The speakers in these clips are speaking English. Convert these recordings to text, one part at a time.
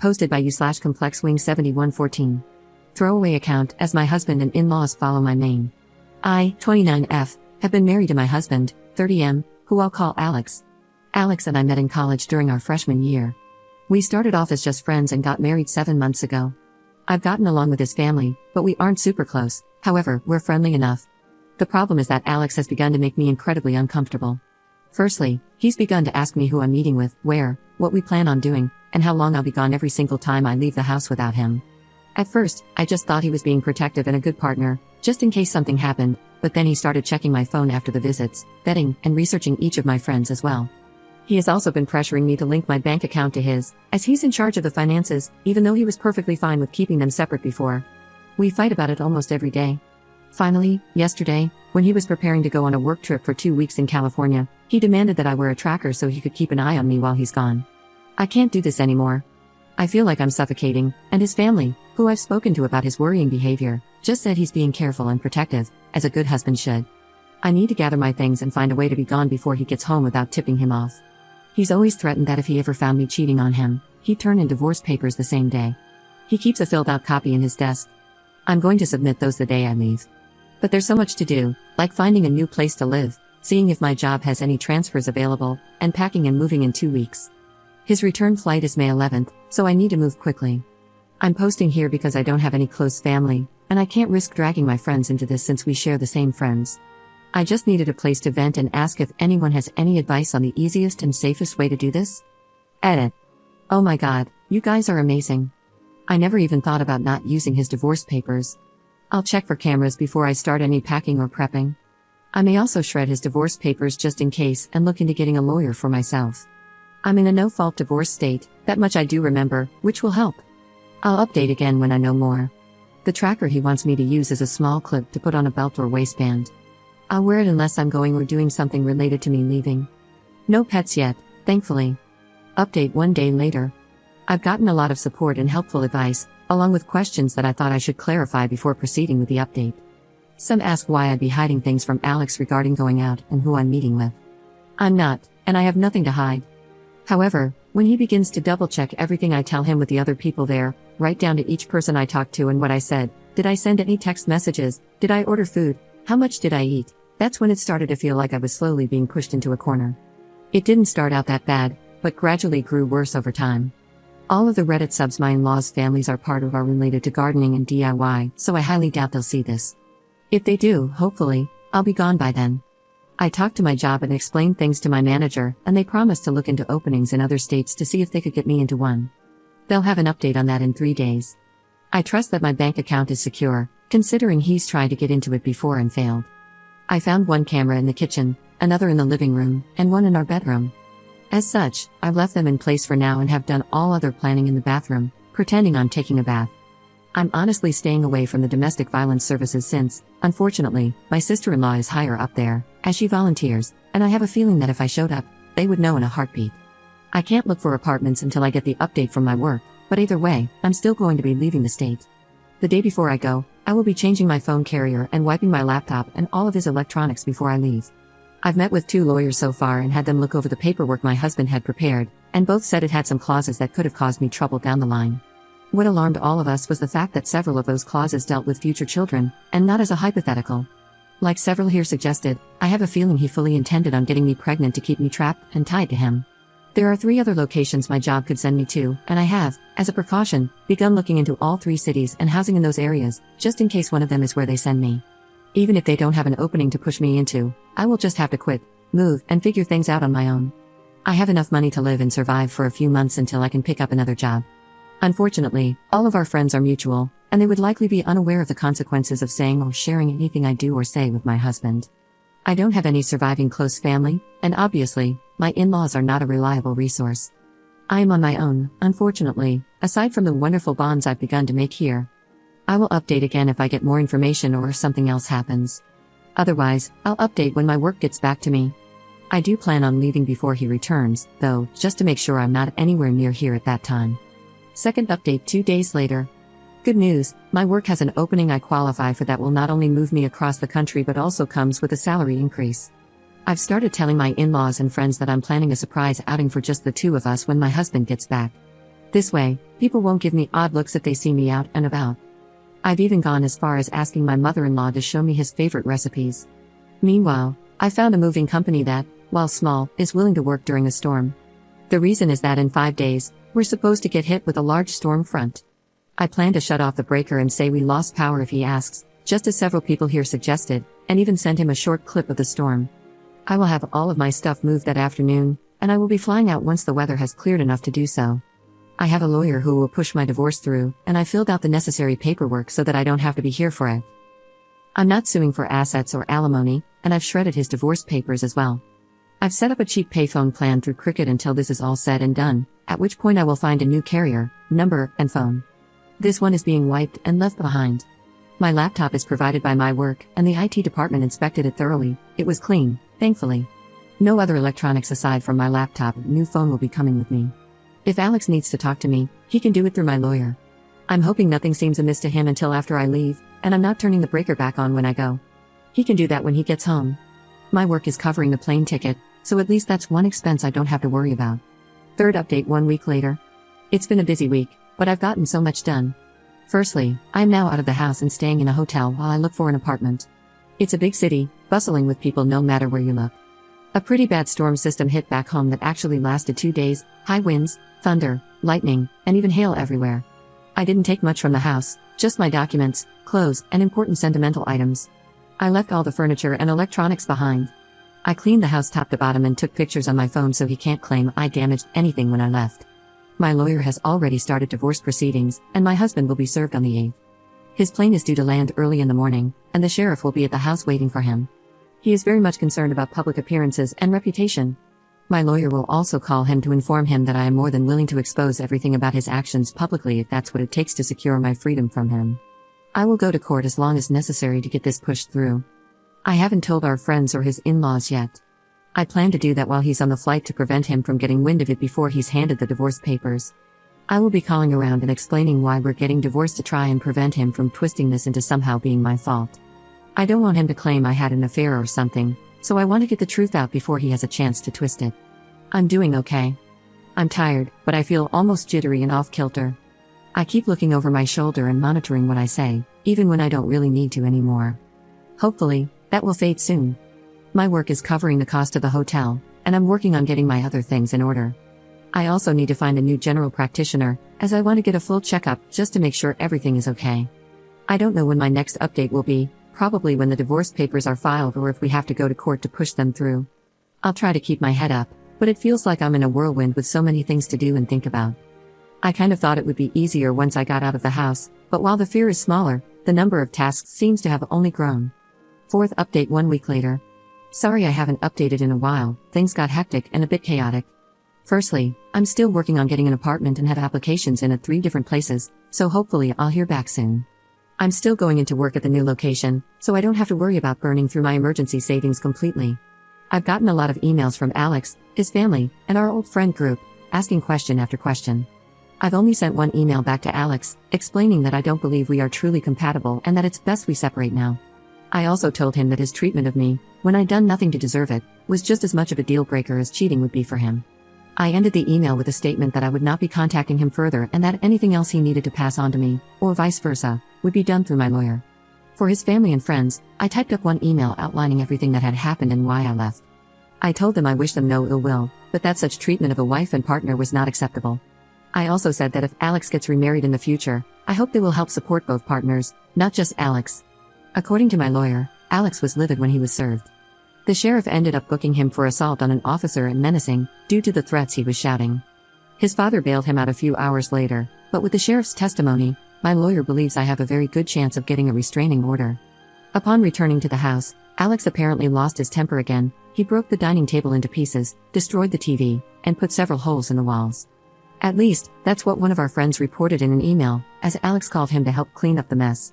Posted by u/complexwing7114. Throwaway account, as my husband and in-laws follow my main. I, 29F, have been married to my husband, 30M, who I'll call Alex. Alex and I met in college during our freshman year. We started off as just friends and got married 7 months ago. I've gotten along with his family, but we aren't super close. However, we're friendly enough. The problem is that Alex has begun to make me incredibly uncomfortable. Firstly, he's begun to ask me who I'm meeting with, where, what we plan on doing, and how long I'll be gone every single time I leave the house without him. At first, I just thought he was being protective and a good partner, just in case something happened, but then he started checking my phone after the visits, vetting, and researching each of my friends as well. He has also been pressuring me to link my bank account to his, as he's in charge of the finances, even though he was perfectly fine with keeping them separate before. We fight about it almost every day. Finally, yesterday, when he was preparing to go on a work trip for 2 weeks in California, he demanded that I wear a tracker so he could keep an eye on me while he's gone. I can't do this anymore. I feel like I'm suffocating, and his family, who I've spoken to about his worrying behavior, just said he's being careful and protective, as a good husband should. I need to gather my things and find a way to be gone before he gets home without tipping him off. He's always threatened that if he ever found me cheating on him, he'd turn in divorce papers the same day. He keeps a filled-out copy in his desk. I'm going to submit those the day I leave. But there's so much to do, like finding a new place to live, seeing if my job has any transfers available, and packing and moving in 2 weeks. His return flight is May 11th, so I need to move quickly. I'm posting here because I don't have any close family, and I can't risk dragging my friends into this since we share the same friends. I just needed a place to vent and ask if anyone has any advice on the easiest and safest way to do this. Edit. Oh my god, you guys are amazing. I never even thought about not using his divorce papers. I'll check for cameras before I start any packing or prepping. I may also shred his divorce papers just in case and look into getting a lawyer for myself. I'm in a no-fault divorce state, that much I do remember, which will help. I'll update again when I know more. The tracker he wants me to use is a small clip to put on a belt or waistband. I'll wear it unless I'm going or doing something related to me leaving. No pets yet, thankfully. Update 1 day later. I've gotten a lot of support and helpful advice, along with questions that I thought I should clarify before proceeding with the update. Some ask why I'd be hiding things from Alex regarding going out and who I'm meeting with. I'm not, and I have nothing to hide. However, when he begins to double-check everything I tell him with the other people there, right down to each person I talked to and what I said, did I send any text messages, did I order food, how much did I eat, that's when it started to feel like I was slowly being pushed into a corner. It didn't start out that bad, but gradually grew worse over time. All of the Reddit subs my in-laws' families are part of are related to gardening and DIY, so I highly doubt they'll see this. If they do, hopefully, I'll be gone by then. I talked to my job and explained things to my manager, and they promised to look into openings in other states to see if they could get me into one. They'll have an update on that in 3 days. I trust that my bank account is secure, considering he's tried to get into it before and failed. I found one camera in the kitchen, another in the living room, and one in our bedroom. As such, I've left them in place for now and have done all other planning in the bathroom, pretending I'm taking a bath. I'm honestly staying away from the domestic violence services since, unfortunately, my sister-in-law is higher up there, as she volunteers, and I have a feeling that if I showed up, they would know in a heartbeat. I can't look for apartments until I get the update from my work, but either way, I'm still going to be leaving the state. The day before I go, I will be changing my phone carrier and wiping my laptop and all of his electronics before I leave. I've met with 2 lawyers so far and had them look over the paperwork my husband had prepared, and both said it had some clauses that could have caused me trouble down the line. What alarmed all of us was the fact that several of those clauses dealt with future children, and not as a hypothetical. Like several here suggested, I have a feeling he fully intended on getting me pregnant to keep me trapped and tied to him. There are 3 other locations my job could send me to, and I have, as a precaution, begun looking into all 3 cities and housing in those areas, just in case one of them is where they send me. Even if they don't have an opening to push me into, I will just have to quit, move, and figure things out on my own. I have enough money to live and survive for a few months until I can pick up another job. Unfortunately, all of our friends are mutual, and they would likely be unaware of the consequences of saying or sharing anything I do or say with my husband. I don't have any surviving close family, and obviously, my in-laws are not a reliable resource. I am on my own, unfortunately, aside from the wonderful bonds I've begun to make here. I will update again if I get more information or if something else happens. Otherwise, I'll update when my work gets back to me. I do plan on leaving before he returns, though, just to make sure I'm not anywhere near here at that time. Second update 2 days later. Good news, my work has an opening I qualify for that will not only move me across the country but also comes with a salary increase. I've started telling my in-laws and friends that I'm planning a surprise outing for just the 2 of us when my husband gets back. This way, people won't give me odd looks if they see me out and about. I've even gone as far as asking my mother-in-law to show me his favorite recipes. Meanwhile, I found a moving company that, while small, is willing to work during a storm. The reason is that in 5 days, we're supposed to get hit with a large storm front. I plan to shut off the breaker and say we lost power if he asks, just as several people here suggested, and even send him a short clip of the storm. I will have all of my stuff moved that afternoon, and I will be flying out once the weather has cleared enough to do so. I have a lawyer who will push my divorce through, and I filled out the necessary paperwork so that I don't have to be here for it. I'm not suing for assets or alimony, and I've shredded his divorce papers as well. I've set up a cheap payphone plan through Cricket until this is all said and done, at which point I will find a new carrier, number, and phone. This one is being wiped and left behind. My laptop is provided by my work, and the IT department inspected it thoroughly. It was clean, thankfully. No other electronics aside from my laptop. New phone will be coming with me. If Alex needs to talk to me, he can do it through my lawyer. I'm hoping nothing seems amiss to him until after I leave, and I'm not turning the breaker back on when I go. He can do that when he gets home. My work is covering the plane ticket, so at least that's one expense I don't have to worry about. Third update 1 week later. It's been a busy week, but I've gotten so much done. Firstly, I am now out of the house and staying in a hotel while I look for an apartment. It's a big city, bustling with people no matter where you look. A pretty bad storm system hit back home that actually lasted 2 days, high winds, thunder, lightning, and even hail everywhere. I didn't take much from the house, just my documents, clothes, and important sentimental items. I left all the furniture and electronics behind. I cleaned the house top to bottom and took pictures on my phone so he can't claim I damaged anything when I left. My lawyer has already started divorce proceedings, and my husband will be served on the 8th. His plane is due to land early in the morning, and the sheriff will be at the house waiting for him. He is very much concerned about public appearances and reputation. My lawyer will also call him to inform him that I am more than willing to expose everything about his actions publicly if that's what it takes to secure my freedom from him. I will go to court as long as necessary to get this pushed through. I haven't told our friends or his in-laws yet. I plan to do that while he's on the flight to prevent him from getting wind of it before he's handed the divorce papers. I will be calling around and explaining why we're getting divorced to try and prevent him from twisting this into somehow being my fault. I don't want him to claim I had an affair or something, so I want to get the truth out before he has a chance to twist it. I'm doing okay. I'm tired, but I feel almost jittery and off-kilter. I keep looking over my shoulder and monitoring what I say, even when I don't really need to anymore. Hopefully, that will fade soon. My work is covering the cost of the hotel, and I'm working on getting my other things in order. I also need to find a new general practitioner, as I want to get a full checkup just to make sure everything is okay. I don't know when my next update will be, probably when the divorce papers are filed or if we have to go to court to push them through. I'll try to keep my head up, but it feels like I'm in a whirlwind with so many things to do and think about. I kind of thought it would be easier once I got out of the house, but while the fear is smaller, the number of tasks seems to have only grown. Fourth update 1 week later. Sorry I haven't updated in a while, things got hectic and a bit chaotic. Firstly, I'm still working on getting an apartment and have applications in at 3 different places, so hopefully I'll hear back soon. I'm still going into work at the new location, so I don't have to worry about burning through my emergency savings completely. I've gotten a lot of emails from Alex, his family, and our old friend group, asking question after question. I've only sent one email back to Alex, explaining that I don't believe we are truly compatible and that it's best we separate now. I also told him that his treatment of me, when I'd done nothing to deserve it, was just as much of a deal breaker as cheating would be for him. I ended the email with a statement that I would not be contacting him further and that anything else he needed to pass on to me, or vice versa, would be done through my lawyer. For his family and friends, I typed up one email outlining everything that had happened and why I left. I told them I wished them no ill will, but that such treatment of a wife and partner was not acceptable. I also said that if Alex gets remarried in the future, I hope they will help support both partners, not just Alex. According to my lawyer, Alex was livid when he was served. The sheriff ended up booking him for assault on an officer and menacing, due to the threats he was shouting. His father bailed him out a few hours later, but with the sheriff's testimony, my lawyer believes I have a very good chance of getting a restraining order. Upon returning to the house, Alex apparently lost his temper again. He broke the dining table into pieces, destroyed the TV, and put several holes in the walls. At least, that's what one of our friends reported in an email, as Alex called him to help clean up the mess.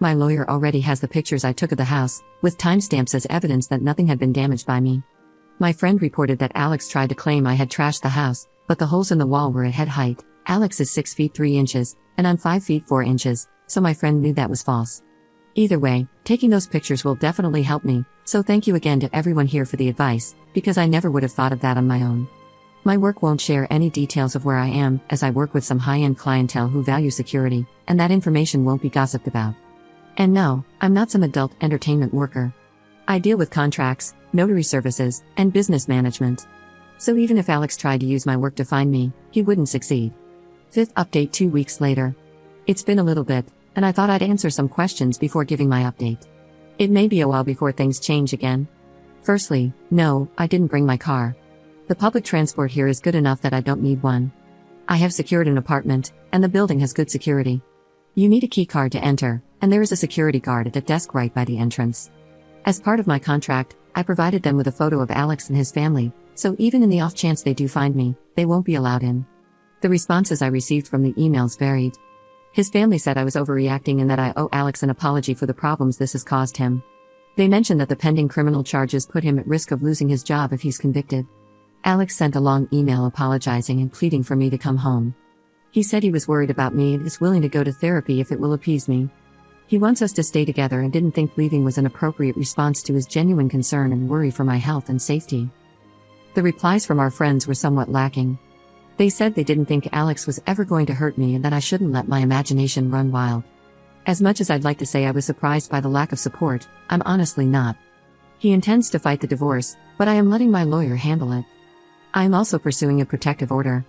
My lawyer already has the pictures I took of the house, with timestamps as evidence that nothing had been damaged by me. My friend reported that Alex tried to claim I had trashed the house, but the holes in the wall were at head height. Alex is 6 feet 3 inches, and I'm 5 feet 4 inches, so my friend knew that was false. Either way, taking those pictures will definitely help me, so thank you again to everyone here for the advice, because I never would have thought of that on my own. My work won't share any details of where I am, as I work with some high-end clientele who value security, and that information won't be gossiped about. And no, I'm not some adult entertainment worker. I deal with contracts, notary services, and business management. So even if Alex tried to use my work to find me, he wouldn't succeed. 5th update 2 weeks later. It's been a little bit, and I thought I'd answer some questions before giving my update. It may be a while before things change again. Firstly, no, I didn't bring my car. The public transport here is good enough that I don't need one. I have secured an apartment, and the building has good security. You need a key card to enter, and there is a security guard at the desk right by the entrance. As part of my contract, I provided them with a photo of Alex and his family, so even in the off chance they do find me, they won't be allowed in. The responses I received from the emails varied. His family said I was overreacting and that I owe Alex an apology for the problems this has caused him. They mentioned that the pending criminal charges put him at risk of losing his job if he's convicted. Alex sent a long email apologizing and pleading for me to come home. He said he was worried about me and is willing to go to therapy if it will appease me. He wants us to stay together and didn't think leaving was an appropriate response to his genuine concern and worry for my health and safety. The replies from our friends were somewhat lacking. They said they didn't think Alex was ever going to hurt me and that I shouldn't let my imagination run wild. As much as I'd like to say I was surprised by the lack of support, I'm honestly not. He intends to fight the divorce, but I am letting my lawyer handle it. I am also pursuing a protective order.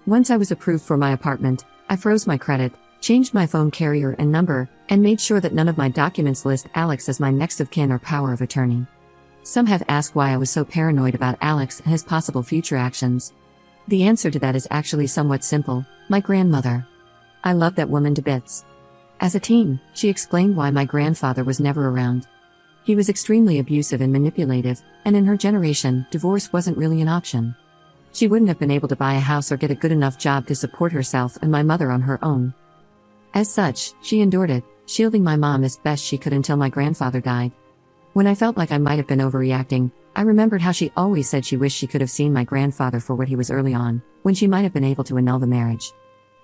Once I was approved for my apartment, I froze my credit, changed my phone carrier and number, and made sure that none of my documents list Alex as my next of kin or power of attorney. Some have asked why I was so paranoid about Alex and his possible future actions. The answer to that is actually somewhat simple: my grandmother. I love that woman to bits. As a teen, she explained why my grandfather was never around. He was extremely abusive and manipulative, and in her generation, divorce wasn't really an option. She wouldn't have been able to buy a house or get a good enough job to support herself and my mother on her own. As such, she endured it, shielding my mom as best she could until my grandfather died. When I felt like I might have been overreacting, I remembered how she always said she wished she could have seen my grandfather for what he was early on, when she might have been able to annul the marriage.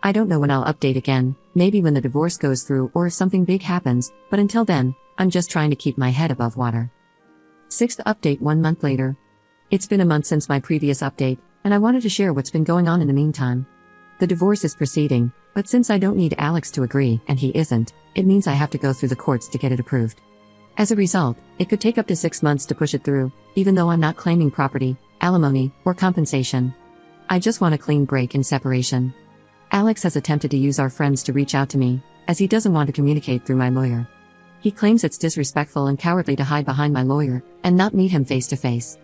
I don't know when I'll update again, maybe when the divorce goes through or if something big happens, but until then, I'm just trying to keep my head above water. 6th update 1 month later. It's been a month since my previous update, and I wanted to share what's been going on in the meantime. The divorce is proceeding, but since I don't need Alex to agree, and he isn't, it means I have to go through the courts to get it approved. As a result, it could take up to 6 months to push it through, even though I'm not claiming property, alimony, or compensation. I just want a clean break and separation. Alex has attempted to use our friends to reach out to me, as he doesn't want to communicate through my lawyer. He claims it's disrespectful and cowardly to hide behind my lawyer, and not meet him face to face.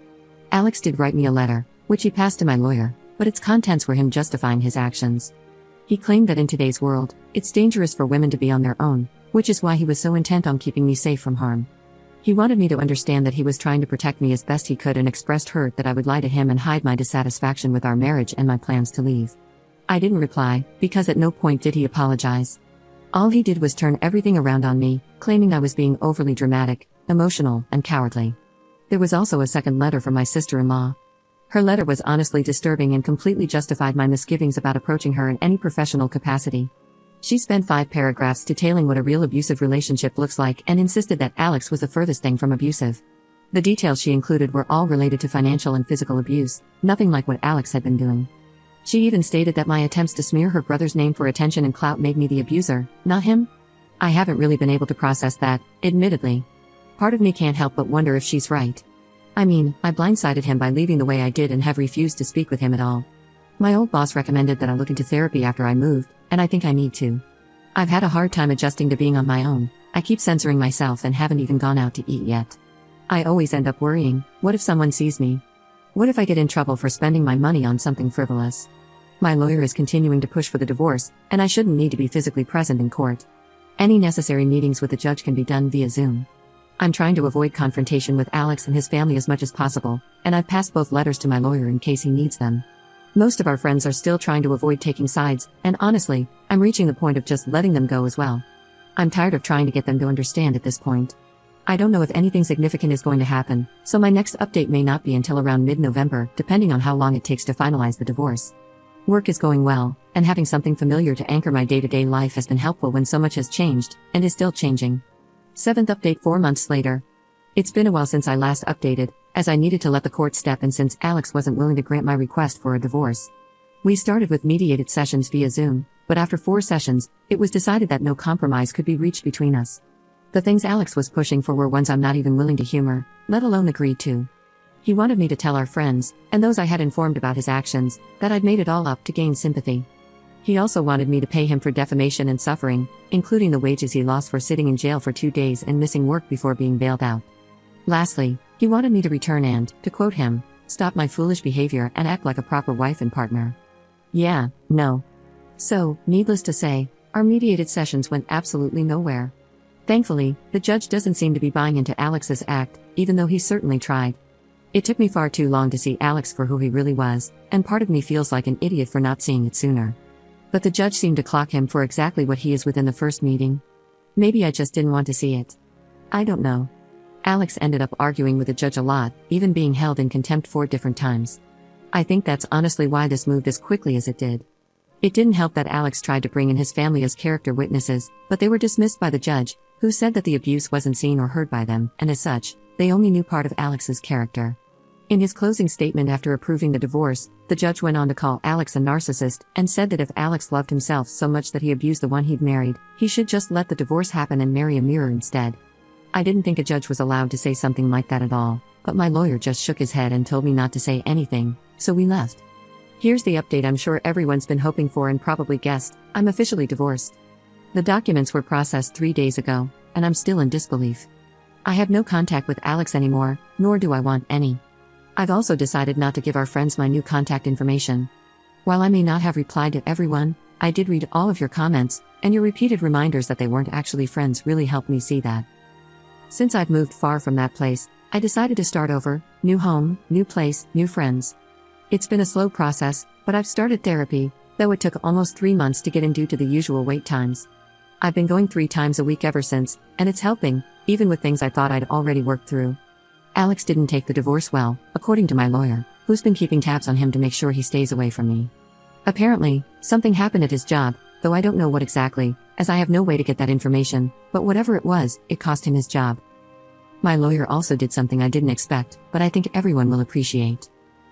Alex did write me a letter, which he passed to my lawyer, but its contents were him justifying his actions. He claimed that in today's world, it's dangerous for women to be on their own, which is why he was so intent on keeping me safe from harm. He wanted me to understand that he was trying to protect me as best he could and expressed hurt that I would lie to him and hide my dissatisfaction with our marriage and my plans to leave. I didn't reply, because at no point did he apologize. All he did was turn everything around on me, claiming I was being overly dramatic, emotional, and cowardly. There was also a second letter from my sister-in-law. Her letter was honestly disturbing and completely justified my misgivings about approaching her in any professional capacity. She spent 5 paragraphs detailing what a real abusive relationship looks like and insisted that Alex was the furthest thing from abusive. The details she included were all related to financial and physical abuse, nothing like what Alex had been doing. She even stated that my attempts to smear her brother's name for attention and clout made me the abuser, not him. I haven't really been able to process that, admittedly. Part of me can't help but wonder if she's right. I mean, I blindsided him by leaving the way I did and have refused to speak with him at all. My old boss recommended that I look into therapy after I moved, and I think I need to. I've had a hard time adjusting to being on my own. I keep censoring myself and haven't even gone out to eat yet. I always end up worrying, what if someone sees me? What if I get in trouble for spending my money on something frivolous? My lawyer is continuing to push for the divorce, and I shouldn't need to be physically present in court. Any necessary meetings with the judge can be done via Zoom. I'm trying to avoid confrontation with Alex and his family as much as possible, and I've passed both letters to my lawyer in case he needs them. Most of our friends are still trying to avoid taking sides, and honestly, I'm reaching the point of just letting them go as well. I'm tired of trying to get them to understand at this point. I don't know if anything significant is going to happen, so my next update may not be until around mid-November, depending on how long it takes to finalize the divorce. Work is going well, and having something familiar to anchor my day-to-day life has been helpful when so much has changed, and is still changing. 7th update 4 months later. It's been a while since I last updated, as I needed to let the court step in since Alex wasn't willing to grant my request for a divorce. We started with mediated sessions via Zoom, but after 4 sessions, it was decided that no compromise could be reached between us. The things Alex was pushing for were ones I'm not even willing to humor, let alone agree to. He wanted me to tell our friends, and those I had informed about his actions, that I'd made it all up to gain sympathy. He also wanted me to pay him for defamation and suffering, including the wages he lost for sitting in jail for 2 days and missing work before being bailed out. Lastly, he wanted me to return and, to quote him, stop my foolish behavior and act like a proper wife and partner. Yeah, no. So, needless to say, our mediated sessions went absolutely nowhere. Thankfully, the judge doesn't seem to be buying into Alex's act, even though he certainly tried. It took me far too long to see Alex for who he really was, and part of me feels like an idiot for not seeing it sooner. But the judge seemed to clock him for exactly what he is within the first meeting. Maybe I just didn't want to see it. I don't know. Alex ended up arguing with the judge a lot, even being held in contempt 4 different times. I think that's honestly why this moved as quickly as it did. It didn't help that Alex tried to bring in his family as character witnesses, but they were dismissed by the judge, who said that the abuse wasn't seen or heard by them, and as such, they only knew part of Alex's character. In his closing statement after approving the divorce, the judge went on to call Alex a narcissist, and said that if Alex loved himself so much that he abused the one he'd married, he should just let the divorce happen and marry a mirror instead. I didn't think a judge was allowed to say something like that at all, but my lawyer just shook his head and told me not to say anything, so we left. Here's the update I'm sure everyone's been hoping for and probably guessed: I'm officially divorced. The documents were processed 3 days ago, and I'm still in disbelief. I have no contact with Alex anymore, nor do I want any. I've also decided not to give our friends my new contact information. While I may not have replied to everyone, I did read all of your comments, and your repeated reminders that they weren't actually friends really helped me see that. Since I've moved far from that place, I decided to start over: new home, new place, new friends. It's been a slow process, but I've started therapy, though it took almost 3 months to get in due to the usual wait times. I've been going 3 times a week ever since, and it's helping, even with things I thought I'd already worked through. Alex didn't take the divorce well, according to my lawyer, who's been keeping tabs on him to make sure he stays away from me. Apparently, something happened at his job, though I don't know what exactly, as I have no way to get that information, but whatever it was, it cost him his job. My lawyer also did something I didn't expect, but I think everyone will appreciate.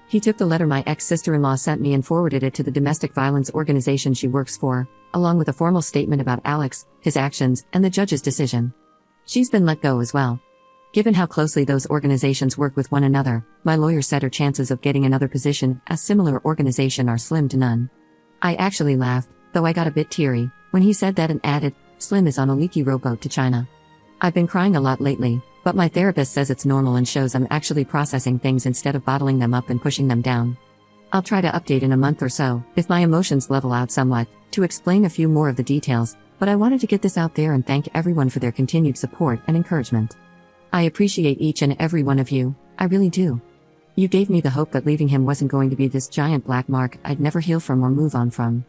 He took the letter my ex-sister-in-law sent me and forwarded it to the domestic violence organization she works for, along with a formal statement about Alex, his actions, and the judge's decision. She's been let go as well. Given how closely those organizations work with one another, my lawyer said her chances of getting another position at a similar organization are slim to none. I actually laughed, though I got a bit teary, when he said that and added, "Slim is on a leaky rowboat to China." I've been crying a lot lately, but my therapist says it's normal and shows I'm actually processing things instead of bottling them up and pushing them down. I'll try to update in a month or so, if my emotions level out somewhat, to explain a few more of the details, but I wanted to get this out there and thank everyone for their continued support and encouragement. I appreciate each and every one of you, I really do. You gave me the hope that leaving him wasn't going to be this giant black mark I'd never heal from or move on from.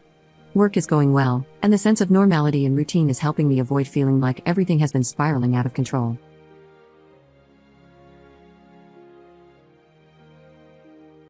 Work is going well, and the sense of normality and routine is helping me avoid feeling like everything has been spiraling out of control.